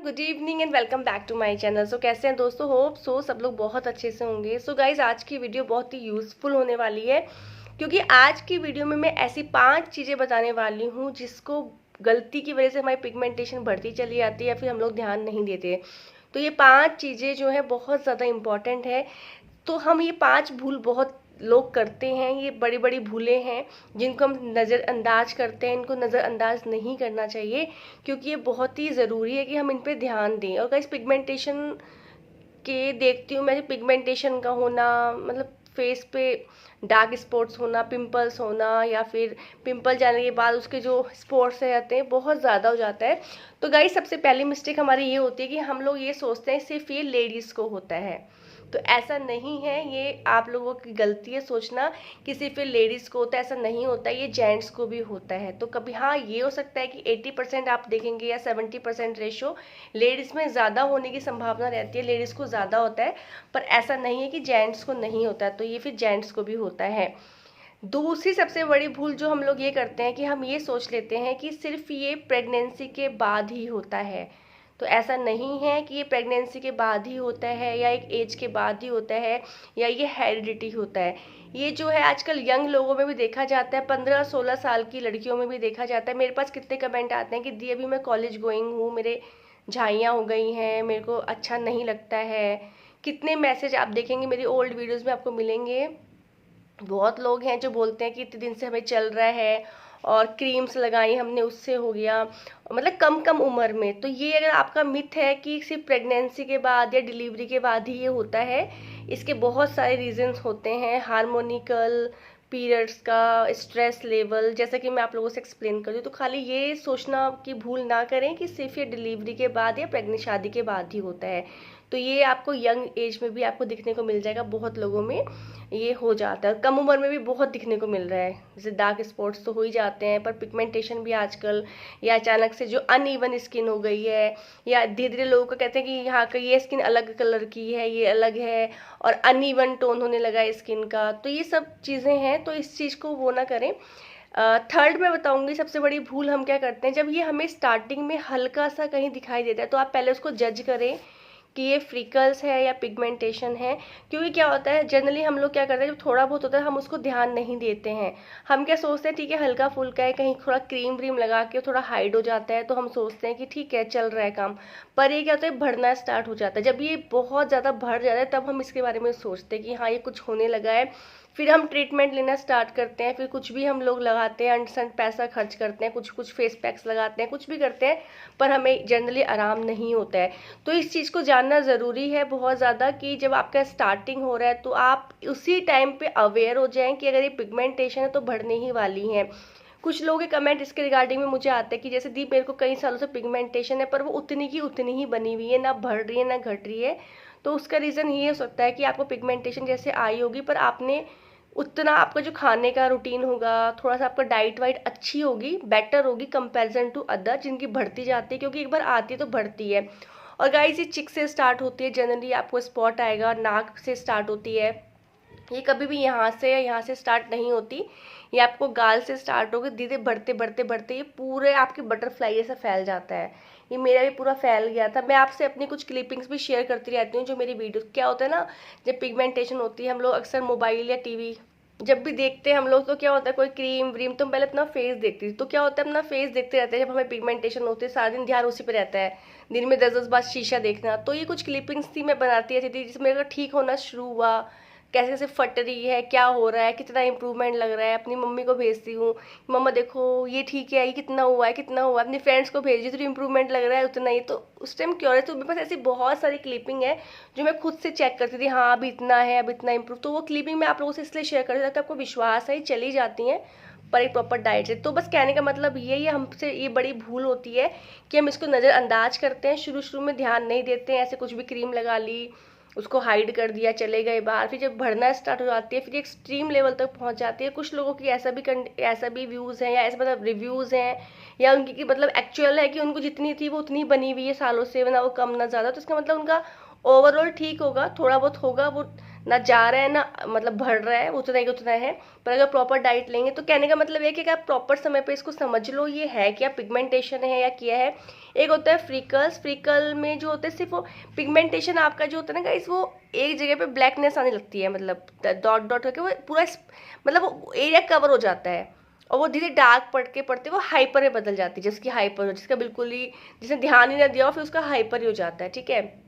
Good evening and welcome back to my channel. So कैसे हैं दोस्तों? होप सो सब लोग बहुत अच्छे से होंगे। सो गाइज आज की वीडियो बहुत ही यूज़फुल होने वाली है, क्योंकि आज की वीडियो में मैं ऐसी 5 चीज़ें बताने वाली हूँ जिसको गलती की वजह से हमारी पिगमेंटेशन बढ़ती चली जाती है या फिर हम लोग ध्यान नहीं देते। तो ये 5 चीज़ें जो है बहुत ज़्यादा इंपॉर्टेंट है। तो हम ये 5 भूल बहुत लोग करते हैं, ये बड़ी बड़ी भूलें हैं जिनको हम नज़रअंदाज करते हैं। इनको नज़रअंदाज नहीं करना चाहिए, क्योंकि ये बहुत ही ज़रूरी है कि हम इन पे ध्यान दें। और गाइस पिगमेंटेशन के देखती हूँ मैं, पिगमेंटेशन का होना मतलब फेस पे डार्क स्पॉट्स होना, पिंपल्स होना, या फिर पिंपल जाने के बाद उसके जो स्पॉट्स रह जाते हैं बहुत ज़्यादा हो जाता है। तो गाइस सबसे पहली मिस्टेक हमारी ये होती है कि हम लोग ये सोचते हैं सिर्फ ये लेडीज़ को होता है। तो ऐसा नहीं है, ये आप लोगों की गलती है सोचना कि सिर्फ ये लेडीज़ को होता है। ऐसा नहीं होता, ये जेंट्स को भी होता है। तो कभी हाँ ये हो सकता है कि 80% आप देखेंगे या 70% रेशो लेडीज़ में ज़्यादा होने की संभावना रहती है, लेडीज़ को ज़्यादा होता है। पर ऐसा नहीं है कि जेंट्स को नहीं होता, तो ये फिर जेंट्स को भी होता है। दूसरी सबसे बड़ी भूल जो हम लोग ये करते हैं कि हम ये सोच लेते हैं कि सिर्फ ये प्रेगनेंसी के बाद ही होता है। तो ऐसा नहीं है कि ये प्रेगनेंसी के बाद ही होता है या एक एज के बाद ही होता है या ये हेरिडिटी होता है। ये जो है आजकल यंग लोगों में भी देखा जाता है, 15-16 साल की लड़कियों में भी देखा जाता है। मेरे पास कितने कमेंट आते हैं कि दी अभी मैं कॉलेज गोइंग हूँ, मेरे झाइयाँ हो गई हैं, मेरे को अच्छा नहीं लगता है। कितने मैसेज आप देखेंगे मेरी ओल्ड वीडियोज़ में आपको मिलेंगे। बहुत लोग हैं जो बोलते हैं कि इतने दिन से हमें चल रहा है और क्रीम्स लगाई हमने उससे हो गया, मतलब कम कम उम्र में। तो ये अगर आपका मिथ है कि सिर्फ प्रेगनेंसी के बाद या डिलीवरी के बाद ही ये होता है, इसके बहुत सारे रीजंस होते हैं। हार्मोनिकल पीरियड्स का, स्ट्रेस लेवल, जैसा कि मैं आप लोगों से एक्सप्लेन कर दूँ। तो खाली ये सोचना की भूल ना करें कि सिर्फ ये डिलीवरी के बाद या प्रेगनेंट शादी के बाद ही होता है। तो ये आपको यंग एज में भी आपको दिखने को मिल जाएगा, बहुत लोगों में ये हो जाता है। कम उम्र में भी बहुत दिखने को मिल रहा है, जैसे डार्क स्पॉट्स तो हो ही जाते हैं, पर पिगमेंटेशन भी आजकल, या अचानक से जो अनइवन स्किन हो गई है, या धीरे धीरे लोगों को कहते हैं कि यहाँ का ये स्किन अलग कलर की है, ये अलग है, और अनइवन टोन होने लगा है स्किन का। तो ये सब चीज़ें हैं, तो इस चीज़ को वो ना करें। थर्ड मैं बताऊंगी सबसे बड़ी भूल हम क्या करते हैं, जब ये हमें स्टार्टिंग में हल्का सा कहीं दिखाई देता है तो आप पहले उसको जज करें कि ये फ्रिकल्स है या पिगमेंटेशन है। क्योंकि क्या होता है, जनरली हम लोग क्या करते हैं, जब थोड़ा बहुत होता है हम उसको ध्यान नहीं देते हैं। हम क्या सोचते हैं, ठीक है हल्का फुल्का है, कहीं थोड़ा क्रीम व्रीम लगा के थोड़ा हाइड हो जाता है तो हम सोचते हैं कि ठीक है चल रहा है काम। पर ये क्या होता है, बढ़ना स्टार्ट हो जाता है। जब ये बहुत ज़्यादा बढ़ जाता है तब हम इसके बारे में सोचते हैं कि हाँ ये कुछ होने लगा है। फिर हम ट्रीटमेंट लेना स्टार्ट करते हैं, फिर कुछ भी हम लोग लगाते हैं, अनसन पैसा खर्च करते हैं, कुछ कुछ फेस पैक्स लगाते हैं, कुछ भी करते हैं, पर हमें जनरली आराम नहीं होता है। तो इस चीज़ को जानना ज़रूरी है बहुत ज़्यादा, कि जब आपका स्टार्टिंग हो रहा है तो आप उसी टाइम पे अवेयर हो जाएं कि अगर ये पिगमेंटेशन है तो बढ़ने ही वाली है। कुछ लोगों के कमेंट इसके रिगार्डिंग में मुझे आते हैं कि जैसे दी मेरे को कई सालों से पिगमेंटेशन है पर वो उतनी की उतनी ही बनी हुई है, ना बढ़ रही है ना घट रही है। तो उसका रीज़न ये हो सकता है कि आपको पिगमेंटेशन जैसे आई होगी, पर आपने उतना, आपका जो खाने का रूटीन होगा, थोड़ा सा आपका डाइट वाइट अच्छी होगी, बेटर होगी कंपैरिजन टू अदर जिनकी बढ़ती जाती है, क्योंकि एक बार आती है तो बढ़ती है। और गाइस ये चिक से स्टार्ट होती है, जनरली आपको स्पॉट आएगा, नाक से स्टार्ट होती है, ये कभी भी यहाँ से या यहाँ से स्टार्ट नहीं होती, ये आपको गाल से स्टार्ट होगी, धीरे बढ़ते बढ़ते बढ़ते ये पूरे आपके बटरफ्लाई जैसा फैल जाता है। ये मेरा भी पूरा फैल गया था। मैं आपसे अपनी कुछ क्लिपिंग्स भी शेयर करती रहती हूँ जो मेरी वीडियो, क्या होता है ना, जब पिगमेंटेशन होती है हम लोग अक्सर मोबाइल या टीवी जब भी देखते हैं हम लोग, तो क्या होता है कोई क्रीम व्रीम, तो पहले अपना फेस देखती थी, तो क्या होता है अपना फेस देखते रहते हैं। जब हमें पिगमेंटेशन होती है सारा दिन ध्यान उसी पे रहता है, दिन में 10-10 बार शीशा देखना। तो ये कुछ क्लिपिंग्स थी मैं बनाती रहती थी, जिसमें मेरा ठीक होना शुरू हुआ, कैसे कैसे फट रही है, क्या हो रहा है, कितना इंप्रूवमेंट लग रहा है। अपनी मम्मी को भेजती हूँ, मम्मा देखो ये ठीक है, ये कितना हुआ है कितना हुआ है। अपनी फ्रेंड्स को भेज दी तो इंप्रूवमेंट लग रहा है उतना ही। तो उस टाइम क्योरियस, तो मेरे पास ऐसी बहुत सारी क्लिपिंग है जो मैं खुद से चेक करती थी, हाँ अब इतना है, अब इतना इंप्रूव। तो वो क्लिपिंग मैं आप लोगों से इसलिए शेयर करती ताकि आपको विश्वास है, चली जाती हैं पर एक प्रॉपर डाइट से। तो बस कहने का मतलब ये हमसे ये बड़ी भूल होती है कि हम इसको नज़रअंदाज करते हैं, शुरू शुरू में ध्यान नहीं देते हैं, ऐसे कुछ भी क्रीम लगा ली, उसको हाइड कर दिया, चले गए बाहर। फिर जब बढ़ना स्टार्ट हो जाती है, फिर एक्सट्रीम लेवल तक पहुंच जाती है। कुछ लोगों की ऐसा भी व्यूज़ हैं या ऐसा मतलब रिव्यूज़ हैं, या उनकी की मतलब एक्चुअल है कि उनको जितनी थी वो उतनी बनी हुई है सालों से, ना वो कम ना ज़्यादा। तो इसका मतलब उनका ओवरऑल ठीक होगा, थोड़ा बहुत होगा, वो ना जा रहा है ना मतलब बढ़ रहा है, उतना ही उतना है। पर अगर प्रॉपर डाइट लेंगे तो कहने का मतलब ये कि आप प्रॉपर समय पे इसको समझ लो ये है क्या, पिगमेंटेशन है या क्या है। एक होता है फ्रीकल्स, फ्रीकल में जो होता है सिर्फ वो पिगमेंटेशन आपका जो होता है ना गाइस, वो एक जगह पे ब्लैकनेस आने लगती है, मतलब डॉट डॉट करके वो पूरा मतलब वो एरिया कवर हो जाता है और वो धीरे डार्क पढ़ के पढ़ते वो हाइपर में बदल जाती है, जिसकी हाइपर हो, जिसका बिल्कुल ही जिसने ध्यान ही ना दिया हो फिर उसका हाइपर ही हो जाता है, ठीक है।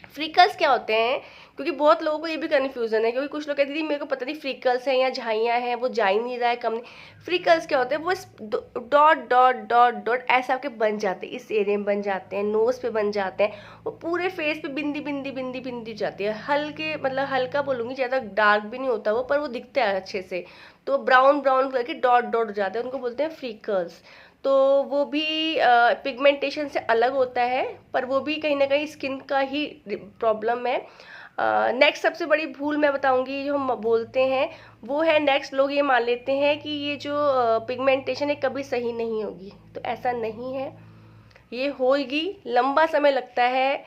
फ्रीकल्स क्या होते हैं, क्योंकि बहुत लोगों को ये भी कन्फ्यूजन है, क्योंकि कुछ लोग कहते हैं मेरे को पता नहीं फ्रीकल्स हैं या झाइयाँ हैं, वो जा ही नहीं रहा है कम नहीं। फ्रीकल्स क्या होते हैं, वो डॉट डॉट डॉट डॉट ऐसे आपके बन जाते हैं, इस एरिया में बन जाते हैं, नोज पे बन जाते हैं, वो पूरे फेस पे बिंदी बिंदी बिंदी बिंदी जाती है, हल्के मतलब हल्का बोलूँगी, ज़्यादा डार्क भी नहीं होता वो, पर वो दिखता है अच्छे से, तो ब्राउन ब्राउन कलर के डॉट डॉट जाते हैं, उनको बोलते हैं फ्रीकल्स। तो वो भी पिगमेंटेशन से अलग होता है, पर वो भी कहीं ना कहीं स्किन का ही प्रॉब्लम है। नेक्स्ट सबसे बड़ी भूल मैं बताऊंगी जो हम बोलते हैं वो है, नेक्स्ट लोग ये मान लेते हैं कि ये जो पिगमेंटेशन है कभी सही नहीं होगी, तो ऐसा नहीं है, ये होगी, लंबा समय लगता है,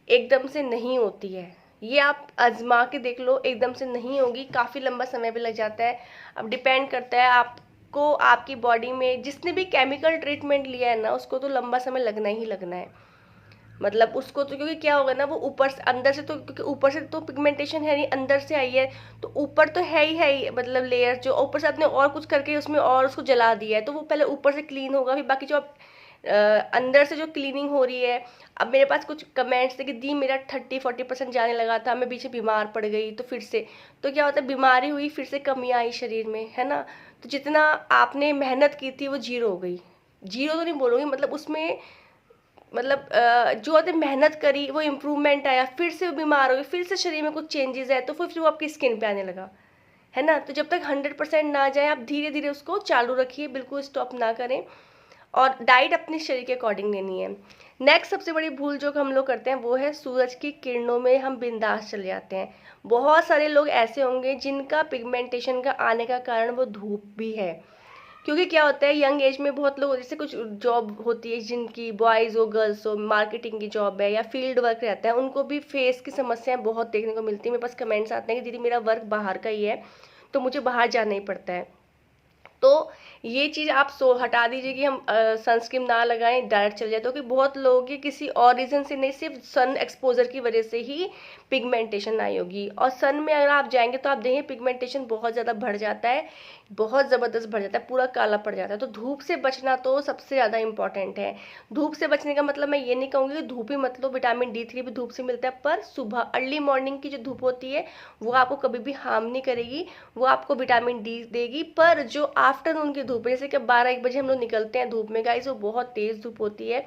एकदम से नहीं होती है, ये आप आजमा के देख लो, एकदम से नहीं होगी, काफ़ी लंबा समय भी लग जाता है। अब डिपेंड करता है आपको, आपकी बॉडी में जिसने भी केमिकल ट्रीटमेंट लिया है ना उसको तो लंबा समय लगना ही लगना है, मतलब उसको तो, क्योंकि क्या होगा ना वो ऊपर से अंदर से, तो क्योंकि ऊपर से तो पिगमेंटेशन है नहीं, अंदर से आई है, तो ऊपर तो है ही मतलब लेयर, जो ऊपर से आपने और कुछ करके उसमें और उसको जला दिया है, तो वो पहले ऊपर से क्लीन होगा, फिर बाकी जो आप अंदर से जो क्लीनिंग हो रही है। अब मेरे पास कुछ कमेंट्स थे कि दी मेरा 30-40% जाने लगा था, मैं पीछे बीमार पड़ गई, तो फिर से तो क्या होता है, बीमारी हुई फिर से कमी आई शरीर में, है ना। तो जितना आपने मेहनत की थी वो जीरो हो गई, जीरो तो नहीं बोलूँगी, मतलब उसमें मतलब जो आपने मेहनत करी वो इम्प्रूवमेंट आया, फिर से वो बीमार हो गए, फिर से शरीर में कुछ चेंजेस आए, तो फिर वो आपकी स्किन पे आने लगा, है ना। तो जब तक 100% ना जाए आप धीरे धीरे उसको चालू रखिए, बिल्कुल स्टॉप ना करें, और डाइट अपने शरीर के अकॉर्डिंग लेनी है। नेक्स्ट सबसे बड़ी भूल जो हम लोग करते हैं वो है सूरज की किरणों में हम बिंदास चले जाते हैं। बहुत सारे लोग ऐसे होंगे जिनका पिगमेंटेशन का आने का कारण वो धूप भी है, क्योंकि क्या होता है यंग एज में बहुत लोग, जैसे कुछ जॉब होती है जिनकी बॉयज़ हो गर्ल्स हो, मार्केटिंग की जॉब है या फील्ड वर्क रहता है, उनको भी फेस की समस्याएं बहुत देखने को मिलती है। मेरे पास कमेंट्स आते हैं कि दीदी मेरा वर्क बाहर का ही है तो मुझे बाहर जाना ही पड़ता है, तो ये चीज़ आप हटा दीजिए कि हम सनस्क्रीन ना लगाएं डायरेक्ट चले जाए, तो कि बहुत लोगों की किसी और रीज़न से नहीं, सिर्फ सन एक्सपोजर की वजह से ही पिगमेंटेशन आई होगी। और सन में अगर आप जाएंगे तो आप देखें पिगमेंटेशन बहुत ज़्यादा बढ़ जाता है, बहुत ज़बरदस्त बढ़ जाता है, पूरा काला पड़ जाता है। तो धूप से बचना तो सबसे ज़्यादा इंपॉर्टेंट है। धूप से बचने का मतलब मैं ये नहीं कहूँगी कि धूप ही मतलब, विटामिन D3 भी धूप से मिलता है, पर सुबह अर्ली मॉर्निंग की जो धूप होती है वो आपको कभी भी हार्म नहीं करेगी, वो आपको विटामिन D देगी। पर जो आफ्टरनून की धूप है, जैसे कि 12-1 बजे हम लोग निकलते हैं धूप में गाइस, वो बहुत तेज़ धूप होती है,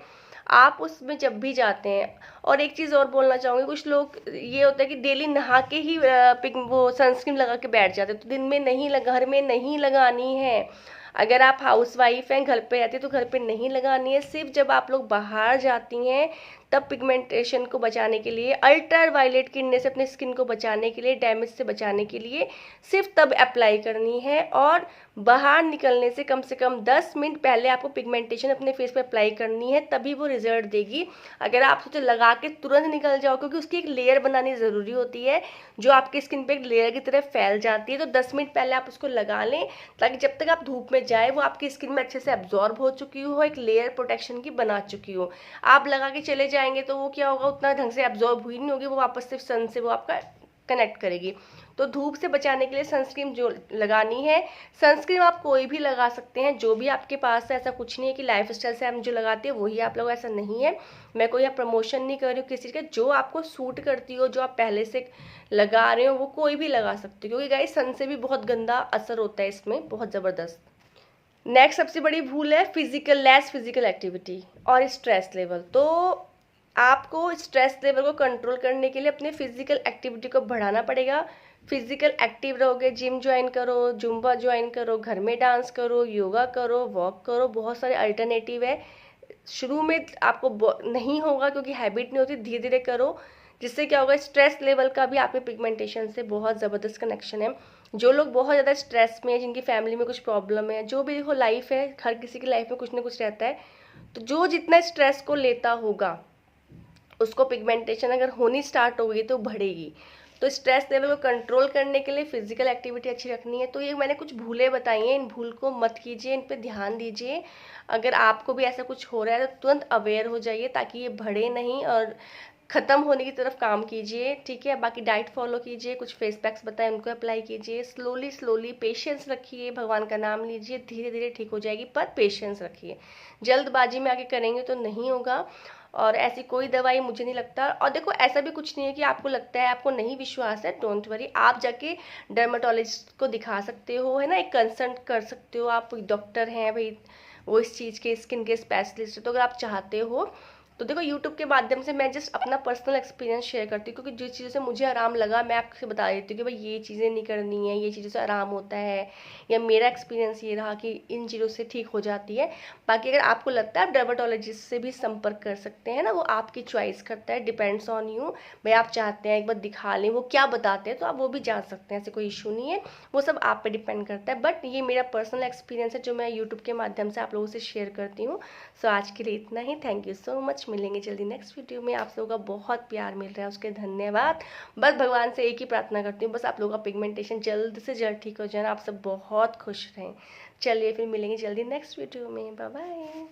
आप उसमें जब भी जाते हैं। और एक चीज़ और बोलना चाहूँगी, कुछ लोग ये होता है कि डेली नहा के ही वो सनस्क्रीन लगा के बैठ जाते हैं, तो दिन में नहीं लगा, घर में नहीं लगानी है। अगर आप हाउस वाइफ हैं, घर पे रहती है, तो घर पे नहीं लगानी है, सिर्फ जब आप लोग बाहर जाती हैं तब पिगमेंटेशन को बचाने के लिए, अल्ट्रा वायलेट किरणें से अपने स्किन को बचाने के लिए, डैमेज से बचाने के लिए सिर्फ तब अप्लाई करनी है। और बाहर निकलने से कम 10 मिनट पहले आपको पिगमेंटेशन अपने फेस पे अप्लाई करनी है, तभी वो रिजल्ट देगी। अगर आप उसे लगा के तुरंत निकल जाओ, क्योंकि उसकी एक लेयर बनानी ज़रूरी होती है जो आपकी स्किन पे एक लेयर की तरह फैल जाती है, तो 10 मिनट पहले आप उसको लगा लें, ताकि जब तक आप धूप में जाए वो आपकी स्किन में अच्छे से एब्जॉर्ब हो चुकी हो, एक लेयर प्रोटेक्शन की बना चुकी हो। आप लगा के चले जाएंगे तो वो क्या होगा, उतना ढंग से एब्जॉर्ब हुई नहीं होगी, वो वापस से सन से वो आपका कनेक्ट करेगी। तो धूप से बचाने के लिए सनस्क्रीन जो लगानी है, सनस्क्रीन आप कोई भी लगा सकते हैं जो भी आपके पास है, ऐसा कुछ नहीं है कि लाइफस्टाइल से हम जो लगाते हैं वही आप लोग, ऐसा नहीं है। मैं कोई यहाँ प्रमोशन नहीं कर रही हूँ किसी चीज़ का, जो आपको सूट करती हो, जो आप पहले से लगा रहे हो वो कोई भी लगा सकते हो, क्योंकि गाइस सन से भी बहुत गंदा असर होता है इसमें, बहुत ज़बरदस्त। नेक्स्ट सबसे बड़ी भूल है लेस फिजिकल एक्टिविटी और स्ट्रेस लेवल। तो आपको स्ट्रेस लेवल को कंट्रोल करने के लिए अपने फिजिकल एक्टिविटी को बढ़ाना पड़ेगा। फिजिकल एक्टिव रहोगे, जिम ज्वाइन करो, जुम्बा ज्वाइन करो, घर में डांस करो, योगा करो, वॉक करो, बहुत सारे अल्टरनेटिव है। शुरू में आपको नहीं होगा क्योंकि हैबिट नहीं होती, धीरे धीरे करो, जिससे क्या होगा, स्ट्रेस लेवल का भी आपके पिगमेंटेशन से बहुत ज़बरदस्त कनेक्शन है। जो लोग बहुत ज़्यादा स्ट्रेस में है, जिनकी फैमिली में कुछ प्रॉब्लम है, जो भी देखो लाइफ है, हर किसी की लाइफ में कुछ ना कुछ रहता है, तो जो जितना स्ट्रेस को लेता होगा उसको पिगमेंटेशन अगर होनी स्टार्ट होगी तो बढ़ेगी। तो स्ट्रेस लेवल को कंट्रोल करने के लिए फिजिकल एक्टिविटी अच्छी रखनी है। तो ये मैंने कुछ भूलें बताई हैं, इन भूल को मत कीजिए, इन पे ध्यान दीजिए। अगर आपको भी ऐसा कुछ हो रहा है तो तुरंत अवेयर हो जाइए ताकि ये बढ़े नहीं और ख़त्म होने की तरफ काम कीजिए, ठीक है। बाकी डाइट फॉलो कीजिए, कुछ फेस पैक्स बताएं उनको अप्लाई कीजिए, स्लोली स्लोली पेशेंस रखिए, भगवान का नाम लीजिए, धीरे धीरे ठीक हो जाएगी, पर पेशेंस रखिए। जल्दबाजी में आगे करेंगे तो नहीं होगा। और ऐसी कोई दवाई मुझे नहीं लगता। और देखो ऐसा भी कुछ नहीं है कि आपको लगता है, आपको नहीं विश्वास है, डोंट वरी, आप जाके डर्माटोलॉजिस्ट को दिखा सकते हो, है ना, एक कंसल्ट कर सकते हो। आप डॉक्टर हैं भाई, वो इस चीज़ के स्किन के स्पेशलिस्ट है, तो अगर आप चाहते हो तो देखो यूट्यूब के माध्यम से मैं जस्ट अपना पर्सनल एक्सपीरियंस शेयर करती हूँ, क्योंकि जिस चीज़ों से मुझे आराम लगा मैं आपसे बता देती हूँ कि भाई ये चीज़ें नहीं करनी है, ये चीज़ों से आराम होता है, या मेरा एक्सपीरियंस ये रहा कि इन चीज़ों से ठीक हो जाती है। बाकी अगर आपको लगता है आप डर्माटोलॉजिस्ट से भी संपर्क कर सकते हैं ना, वो आपकी चॉइस करता है, डिपेंड्स ऑन यू। भाई आप चाहते हैं एक बार दिखा लें, वो क्या बताते हैं तो आप वो भी जान सकते हैं, ऐसे कोई इशू नहीं है, वो सब आप पे डिपेंड करता है। बट ये मेरा पर्सनल एक्सपीरियंस है जो मैं यूट्यूब के माध्यम से आप लोगों से शेयर करती हूँ। सो आज के लिए इतना ही, थैंक यू सो मच, मिलेंगे जल्दी नेक्स्ट वीडियो में। आप लोगों का बहुत प्यार मिल रहा है, उसके धन्यवाद। बस भगवान से एक ही प्रार्थना करती हूँ, बस आप लोगों का पिगमेंटेशन जल्द से जल्द ठीक हो जाए, आप सब बहुत खुश रहें। चलिए फिर मिलेंगे जल्दी नेक्स्ट वीडियो में, बाय बाय।